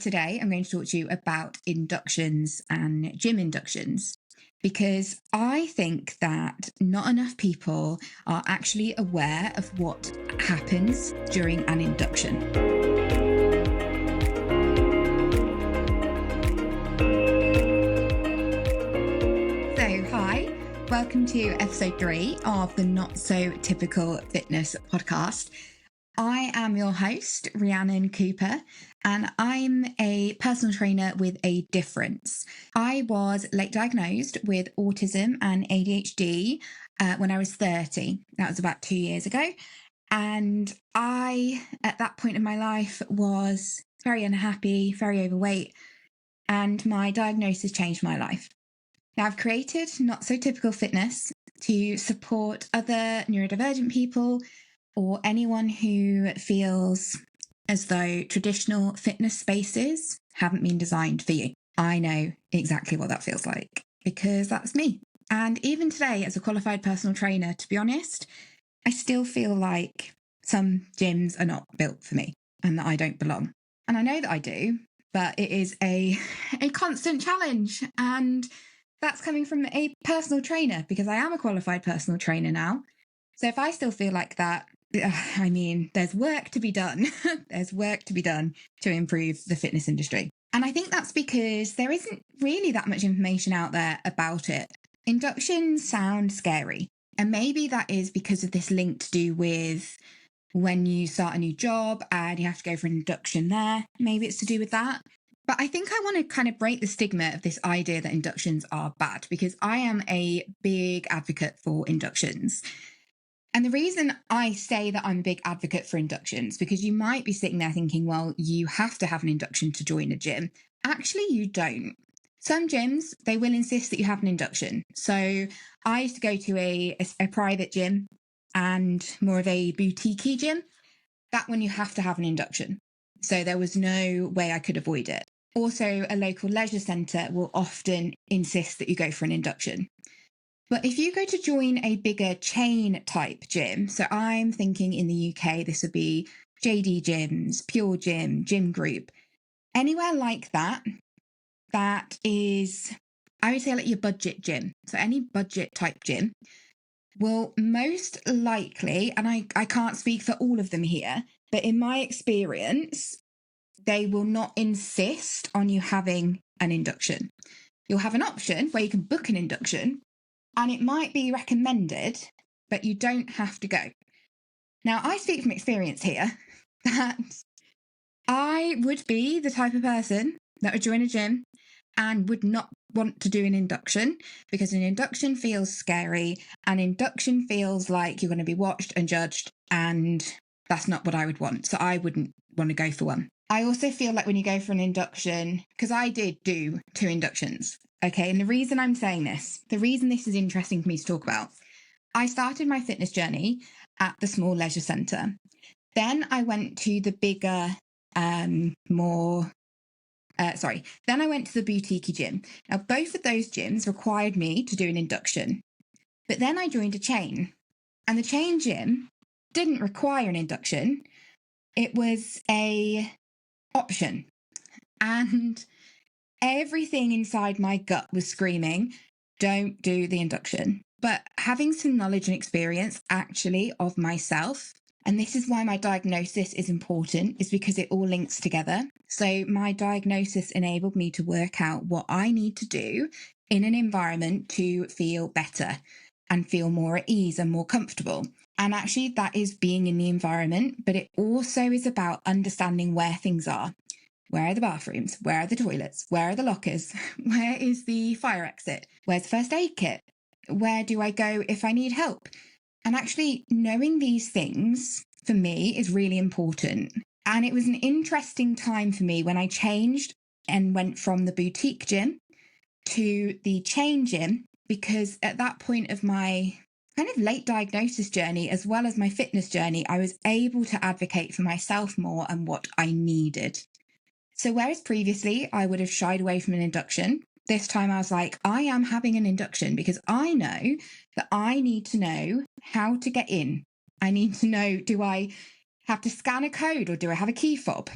Today, I'm going to talk to you about inductions and gym inductions because I think that not enough people are actually aware of what happens during an induction. So, hi, welcome to episode 3 of the Not So Typical Fitness podcast. I am your host, Rhiannon Cooper, and I'm a personal trainer with a difference. I was late diagnosed with autism and ADHD when I was 30. That was about 2 years ago. And I, at that point in my life, was very unhappy, very overweight, and my diagnosis changed my life. Now, I've created Not So Typical Fitness to support other neurodivergent people or anyone who feels as though traditional fitness spaces haven't been designed for you. I know exactly what that feels like because that's me. And even today, as a qualified personal trainer, to be honest, I still feel like some gyms are not built for me and that I don't belong. And I know that I do, but it is a constant challenge. And that's coming from a personal trainer because I am a qualified personal trainer now. So if I still feel like that, there's work to be done. There's work to be done to improve the fitness industry. And I think that's because there isn't really that much information out there about it. Inductions sound scary. And maybe that is because of this link to do with when you start a new job and you have to go for an induction there. Maybe it's to do with that. But I think I want to kind of break the stigma of this idea that inductions are bad because I am a big advocate for inductions. And the reason I say that I'm a big advocate for inductions, because you might be sitting there thinking, well, you have to have an induction to join a gym. Actually, you don't. Some gyms, they will insist that you have an induction. So I used to go to a private gym and more of a boutique gym. That one you have to have an induction. So there was no way I could avoid it. Also, a local leisure centre will often insist that you go for an induction. But if you go to join a bigger chain type gym, so I'm thinking in the UK, this would be JD Gyms, Pure Gym, Gym Group, anywhere like that, that is, I would say like your budget gym. So any budget type gym will most likely, and I can't speak for all of them here, but in my experience, they will not insist on you having an induction. You'll have an option where you can book an induction, and it might be recommended, but you don't have to go. Now, I speak from experience here that I would be the type of person that would join a gym and would not want to do an induction because an induction feels scary. An induction feels like you're going to be watched and judged, and that's not what I would want. So I wouldn't want to go for one. I also feel like when you go for an induction, because I did do 2 inductions. Okay, and the reason I'm saying this, the reason this is interesting for me to talk about, I started my fitness journey at the small leisure centre. Then I went to the bigger, then I went to the boutique gym. Now, both of those gyms required me to do an induction. But then I joined a chain, and the chain gym didn't require an induction. It was a option. And everything inside my gut was screaming, don't do the induction. But having some knowledge and experience actually of myself, and this is why my diagnosis is important, is because it all links together. So my diagnosis enabled me to work out what I need to do in an environment to feel better and feel more at ease and more comfortable. And actually that is being in the environment, but it also is about understanding where things are. Where are the bathrooms? Where are the toilets? Where are the lockers? Where is the fire exit? Where's the first aid kit? Where do I go if I need help? And actually knowing these things for me is really important. And it was an interesting time for me when I changed and went from the boutique gym to the chain gym, because at that point of my kind of late diagnosis journey, as well as my fitness journey, I was able to advocate for myself more and what I needed. So whereas previously I would have shied away from an induction, this time I was like, I am having an induction because I know that I need to know how to get in. I need to know, do I have to scan a code or do I have a key fob?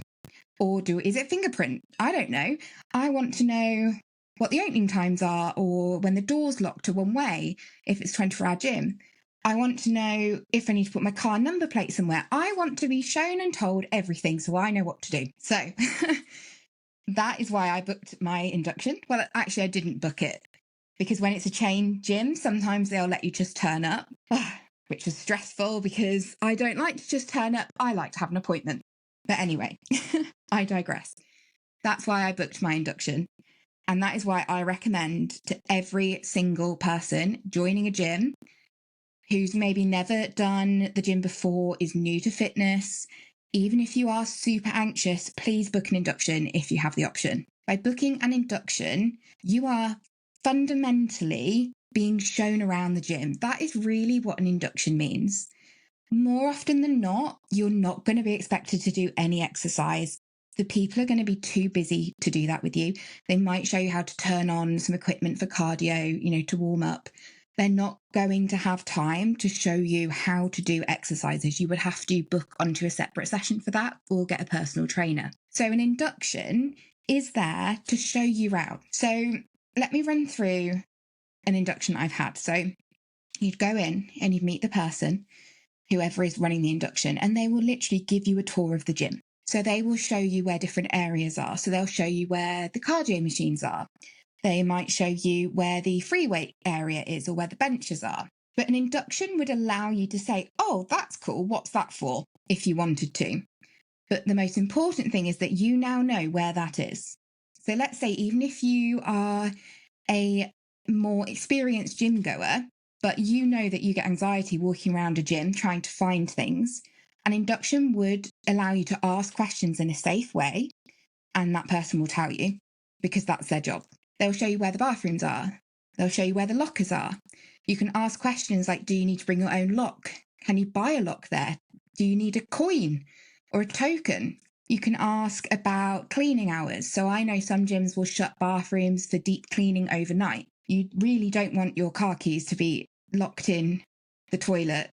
Or is it fingerprint? I don't know. I want to know what the opening times are, or when the door's locked to one way, if it's 24-hour gym. I want to know if I need to put my car number plate somewhere. I want to be shown and told everything so I know what to do. So that is why I booked my induction. Well, actually, I didn't book it because when it's a chain gym, sometimes they'll let you just turn up, which was stressful because I don't like to just turn up. I like to have an appointment. But anyway, I digress. That's why I booked my induction. And that is why I recommend to every single person joining a gym who's maybe never done the gym before, is new to fitness. Even if you are super anxious, please book an induction if you have the option. By booking an induction, you are fundamentally being shown around the gym. That is really what an induction means. More often than not, you're not going to be expected to do any exercise. The people are going to be too busy to do that with you. They might show you how to turn on some equipment for cardio, to warm up. They're not going to have time to show you how to do exercises. You would have to book onto a separate session for that or get a personal trainer. So an induction is there to show you around. So let me run through an induction I've had. So you'd go in and you'd meet the person, whoever is running the induction, and they will literally give you a tour of the gym. So they will show you where different areas are. So they'll show you where the cardio machines are. They might show you where the free weight area is or where the benches are. But an induction would allow you to say, oh, that's cool. What's that for? If you wanted to. But the most important thing is that you now know where that is. So let's say even if you are a more experienced gym goer, but you know that you get anxiety walking around a gym trying to find things, an induction would allow you to ask questions in a safe way, and that person will tell you because that's their job. They'll show you where the bathrooms are. They'll show you where the lockers are. You can ask questions like, do you need to bring your own lock? Can you buy a lock there? Do you need a coin or a token? You can ask about cleaning hours. So I know some gyms will shut bathrooms for deep cleaning overnight. You really don't want your car keys to be locked in the toilet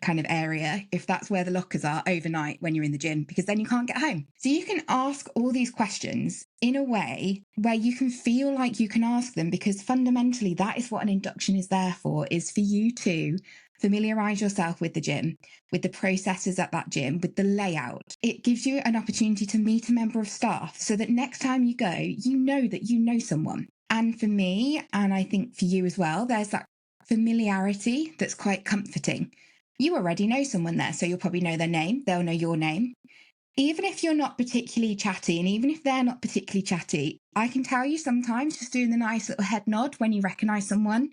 kind of area if that's where the lockers are overnight when you're in the gym, because then you can't get home. So you can ask all these questions in a way where you can feel like you can ask them, because fundamentally that is what an induction is there for, is for you to familiarize yourself with the gym, with the processes at that gym, with the layout. It gives you an opportunity to meet a member of staff so that next time you go, you know that you know someone. And for me, and I think for you as well, there's that familiarity that's quite comforting. You already know someone there, so you'll probably know their name. They'll know your name. Even if you're not particularly chatty, and even if they're not particularly chatty, I can tell you sometimes just doing the nice little head nod when you recognise someone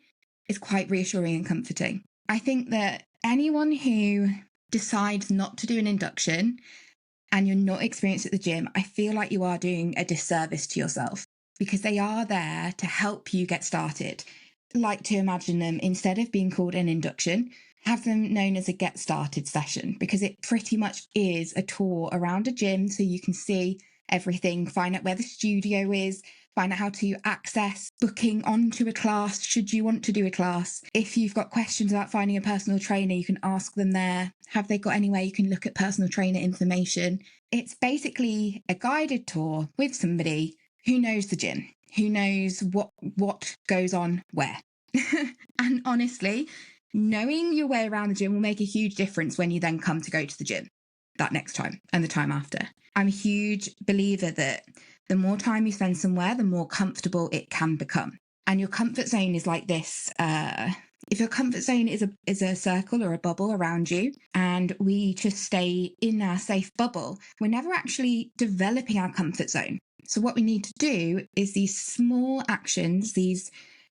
is quite reassuring and comforting. I think that anyone who decides not to do an induction and you're not experienced at the gym, I feel like you are doing a disservice to yourself, because they are there to help you get started. Like to imagine them, instead of being called an induction, have them known as a get started session, because it pretty much is a tour around a gym so you can see everything, find out where the studio is, find out how to access booking onto a class should you want to do a class. If you've got questions about finding a personal trainer, you can ask them there. Have they got anywhere you can look at personal trainer information? It's basically a guided tour with somebody who knows the gym, who knows what goes on where. And honestly, knowing your way around the gym will make a huge difference when you then come to go to the gym that next time and the time after. I'm a huge believer that the more time you spend somewhere, the more comfortable it can become. And your comfort zone is like this. If your comfort zone is a circle or a bubble around you, and we just stay in our safe bubble, we're never actually developing our comfort zone. So what we need to do is these small actions, these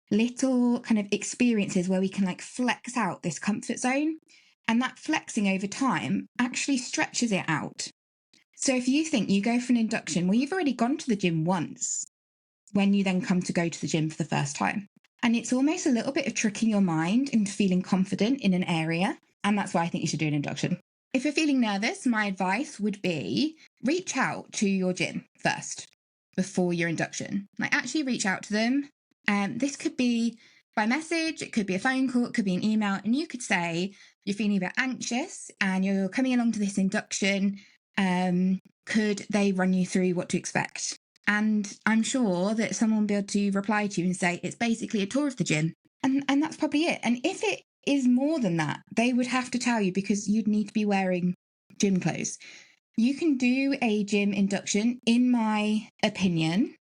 little kind of experiences where we can like flex out this comfort zone, and that flexing over time actually stretches it out. So if you think you go for an induction, well, you've already gone to the gym once when you then come to go to the gym for the first time. And it's almost a little bit of tricking your mind into feeling confident in an area. And that's why I think you should do an induction. If you're feeling nervous, my advice would be reach out to your gym first before your induction. Like actually reach out to them. This could be by message, it could be a phone call, it could be an email, and you could say you're feeling a bit anxious and you're coming along to this induction. could they run you through what to expect? And I'm sure that someone will be able to reply to you and say, it's basically a tour of the gym. And that's probably it. And if it is more than that, they would have to tell you, because you'd need to be wearing gym clothes. You can do a gym induction, in my opinion.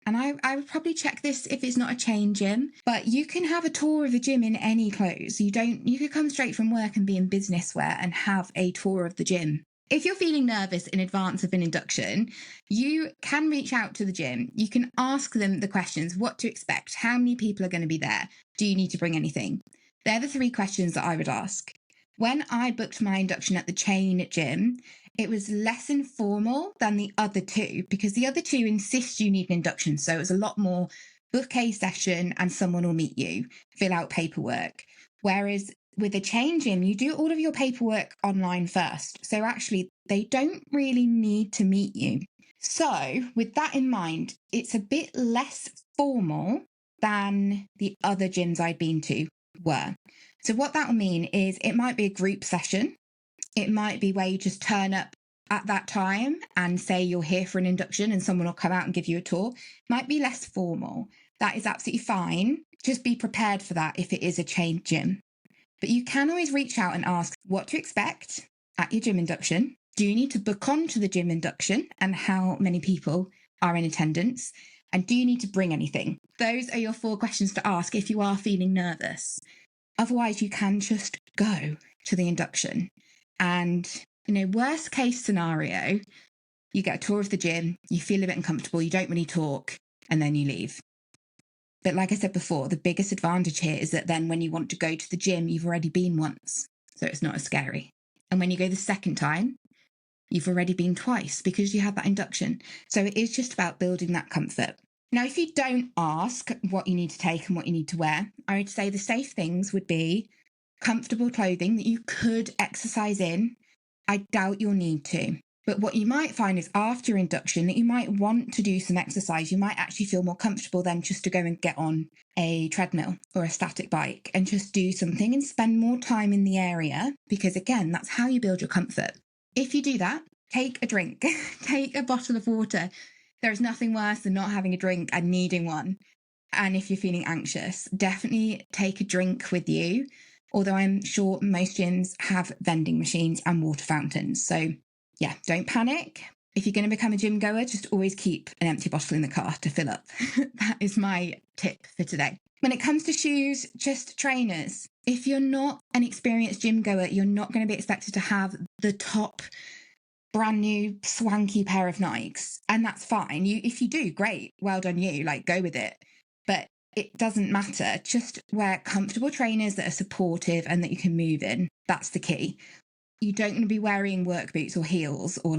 And I would probably check this if it's not a chain gym, but you can have a tour of the gym in any clothes. You could come straight from work and be in business wear and have a tour of the gym. If you're feeling nervous in advance of an induction, you can reach out to the gym. You can ask them the questions: what to expect, how many people are going to be there, do you need to bring anything? They're the 3 questions that I would ask. When I booked my induction at the chain gym, it was less informal than the other 2, because the other 2 insist you need an induction. So it was a lot more book a session and someone will meet you, fill out paperwork. Whereas with a chain gym, you do all of your paperwork online first. So actually, they don't really need to meet you. So with that in mind, it's a bit less formal than the other gyms I'd been to were. So what that will mean is it might be a group session. It might be where you just turn up at that time and say you're here for an induction and someone will come out and give you a tour. It might be less formal. That is absolutely fine. Just be prepared for that if it is a chain gym. But you can always reach out and ask what to expect at your gym induction. Do you need to book on to the gym induction, and how many people are in attendance? And do you need to bring anything? Those are your 4 questions to ask if you are feeling nervous. Otherwise, you can just go to the induction. And, worst case scenario, you get a tour of the gym, you feel a bit uncomfortable, you don't really talk, and then you leave. But like I said before, the biggest advantage here is that then when you want to go to the gym, you've already been once, so it's not as scary. And when you go the second time, you've already been twice because you had that induction. So it is just about building that comfort. Now, if you don't ask what you need to take and what you need to wear, I would say the safe things would be comfortable clothing that you could exercise in. I doubt you'll need to. But what you might find is after induction that you might want to do some exercise. You might actually feel more comfortable then just to go and get on a treadmill or a static bike and just do something and spend more time in the area, because again, that's how you build your comfort. If you do that, take a drink, take a bottle of water. There is nothing worse than not having a drink and needing one. And if you're feeling anxious, definitely take a drink with you. Although I'm sure most gyms have vending machines and water fountains. So yeah, don't panic. If you're going to become a gym goer, just always keep an empty bottle in the car to fill up. That is my tip for today. When it comes to shoes, just trainers. If you're not an experienced gym goer, you're not going to be expected to have the top brand new swanky pair of Nikes. And that's fine. If you do, great. Well done you. Go with it. But it doesn't matter. Just wear comfortable trainers that are supportive and that you can move in. That's the key. You don't want to be wearing work boots or heels or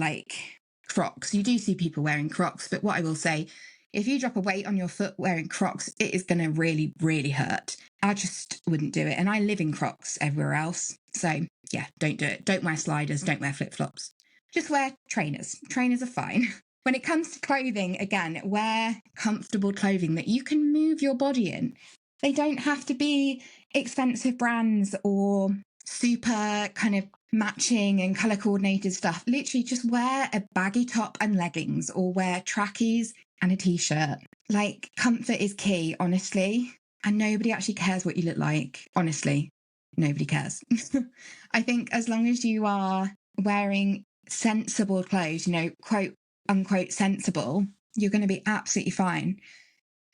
Crocs. You do see people wearing Crocs, but what I will say, if you drop a weight on your foot wearing Crocs, it is going to really, really hurt. I just wouldn't do it. And I live in Crocs everywhere else. So yeah, don't do it. Don't wear sliders. Don't wear flip-flops. Just wear trainers. Trainers are fine. When it comes to clothing, again, wear comfortable clothing that you can move your body in. They don't have to be expensive brands or super kind of matching and colour coordinated stuff. Literally just wear a baggy top and leggings, or wear trackies and a t-shirt. Comfort is key, honestly. And nobody actually cares what you look like. Honestly, nobody cares. I think as long as you are wearing sensible clothes, quote unquote sensible, you're going to be absolutely fine.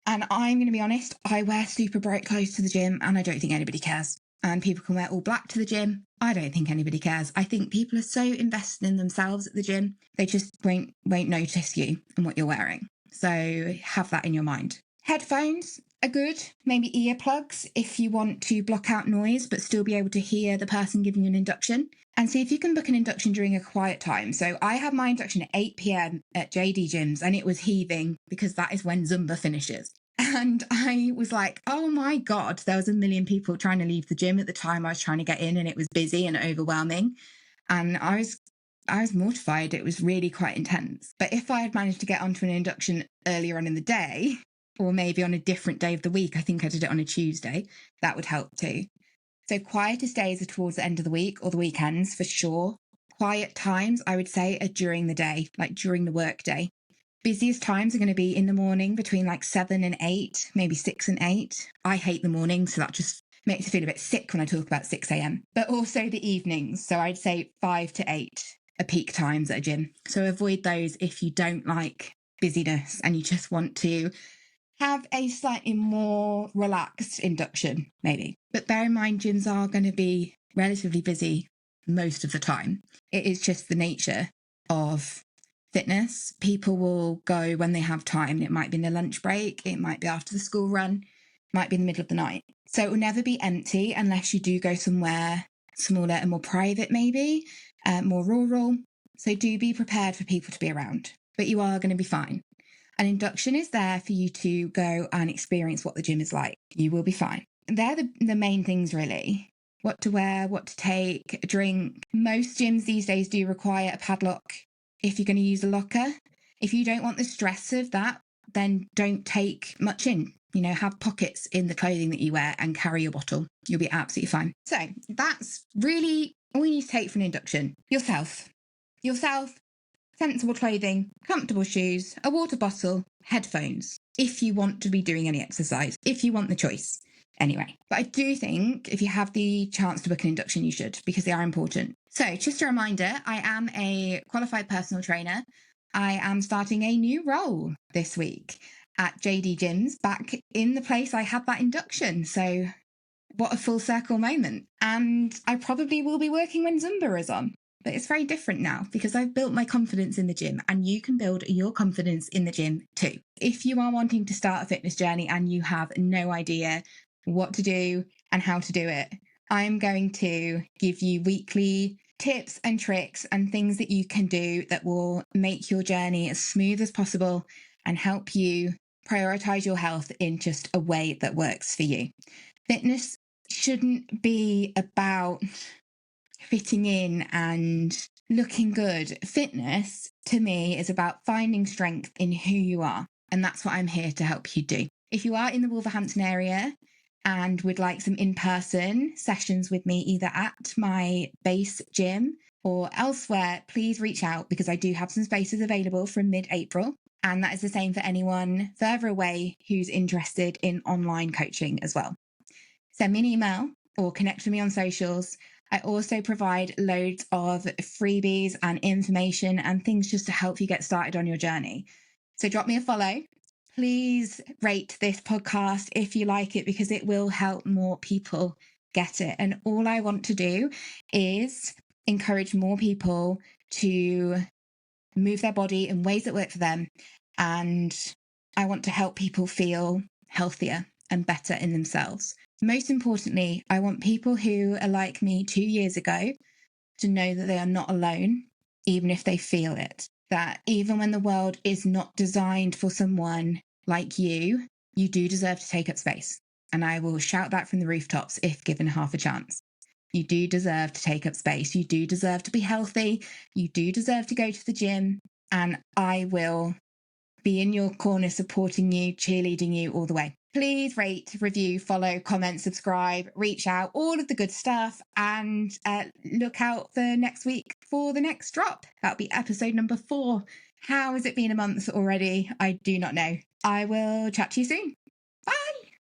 And I'm going to be honest, I wear super bright clothes to the gym and I don't think anybody cares. And people can wear all black to the gym. I don't think anybody cares. I think people are so invested in themselves at the gym, they just won't notice you and what you're wearing. So have that in your mind. Headphones are good. Maybe earplugs if you want to block out noise but still be able to hear the person giving you an induction. And see if you can book an induction during a quiet time. So I had my induction at 8 p.m. at JD Gyms and it was heaving because that is when Zumba finishes. And I was like, oh my God, there was a million people trying to leave the gym at the time I was trying to get in, and it was busy and overwhelming. And I was mortified. It was really quite intense. But if I had managed to get onto an induction earlier on in the day, or maybe on a different day of the week, I think I did it on a Tuesday, that would help too. So quietest days are towards the end of the week or the weekends for sure. quiet times, I would say, are during the day, like during the work day. Busiest times are going to be in the morning between like 7 and 8, maybe 6 and 8. I hate the morning, so that just makes me feel a bit sick when I talk about 6 a.m. But also the evenings. So I'd say 5 to 8 are peak times at a gym. So avoid those if you don't like busyness and you just want to have a slightly more relaxed induction, maybe. But bear in mind, gyms are going to be relatively busy most of the time. It is just the nature of fitness. People will go when they have time. It might be in their lunch break, it might be after the school run, it might be in the middle of the night. So it will never be empty unless you do go somewhere smaller and more private, maybe, more rural. So do be prepared for people to be around, but you are going to be fine. An induction is there for you to go and experience what the gym is like. You will be fine. They're the main things, really. What to wear, what to take, a drink. Most gyms these days do require a padlock if you're going to use a locker. If you don't want the stress of that, then don't take much in. Have pockets in the clothing that you wear and carry your bottle. You'll be absolutely fine. So that's really all you need to take for an induction. Yourself, sensible clothing, comfortable shoes, a water bottle, headphones, if you want to be doing any exercise, if you want the choice. Anyway, but I do think if you have the chance to book an induction, you should, because they are important. So just a reminder, I am a qualified personal trainer. I am starting a new role this week at JD Gyms, back in the place I had that induction. So what a full circle moment. And I probably will be working when Zumba is on. But it's very different now because I've built my confidence in the gym, and you can build your confidence in the gym too. If you are wanting to start a fitness journey and you have no idea what to do and how to do it, I'm going to give you weekly tips and tricks and things that you can do that will make your journey as smooth as possible and help you prioritize your health in just a way that works for you. Fitness shouldn't be about fitting in and looking good. Fitness, to me, is about finding strength in who you are. And that's what I'm here to help you do. If you are in the Wolverhampton area and would like some in-person sessions with me, either at my base gym or elsewhere, please reach out because I do have some spaces available from mid-April. And that is the same for anyone further away who's interested in online coaching as well. Send me an email or connect with me on socials. I also provide loads of freebies and information and things just to help you get started on your journey. So drop me a follow. Please rate this podcast if you like it, because it will help more people get it. And all I want to do is encourage more people to move their body in ways that work for them. And I want to help people feel healthier and better in themselves. Most importantly, I want people who are like me 2 years ago to know that they are not alone, even if they feel it. That even when the world is not designed for someone like you do deserve to take up space. And I will shout that from the rooftops if given half a chance. You do deserve to take up space. You do deserve to be healthy. You do deserve to go to the gym. And I will be in your corner supporting you, cheerleading you all the way. Please rate, review, follow, comment, subscribe, reach out, all of the good stuff, and look out for next week for the next drop. That'll be episode number 4. How has it been a month already? I do not know. I will chat to you soon.